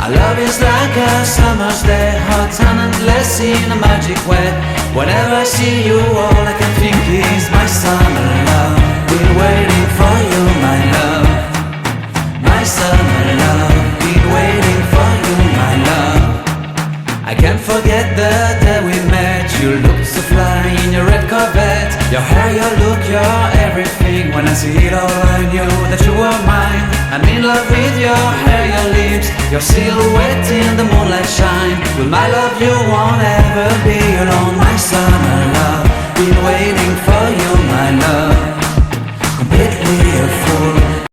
Our love is like a summer's day, hot and endless in a magic way. Whenever I see you, all I can think is my summer love. Been waiting for you, my love. My summer love. Been waiting for you, my love. I can't forget the day we met. You looked so fly in your red Corvette. Your hair, your look, your everything. When I see it all, I knew that you were mine. I'm in love with your hair, your lips, your silhouette in the moonlight shine. With my love you won't ever be